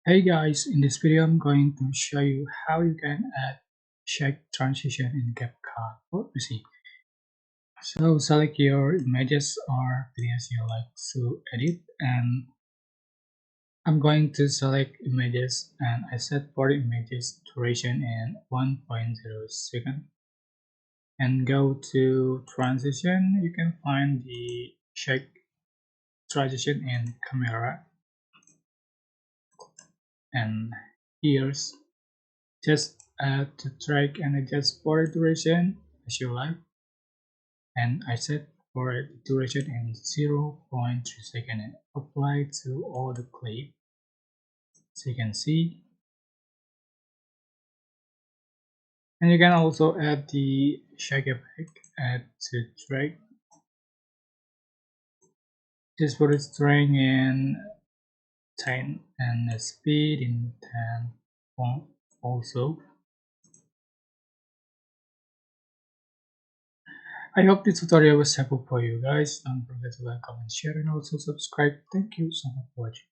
Hey guys, in this video I'm going to show you how you can add shape transition in CapCut PC. So select your images or videos you like to edit, and I'm going to select images and I set for the images duration in 1.0 second and go to transition. You can find the shape transition in camera, and here's just add to track and adjust for the duration as you like, and I set for the duration in 0.3 seconds and apply to all the clip. So you can see, and you can also add the shake effect, add to track, just put the string in 10 and the speed in 10 also. I hope this tutorial was helpful for you guys. Don't forget to like, comment, share, and also subscribe. Thank you so much for watching.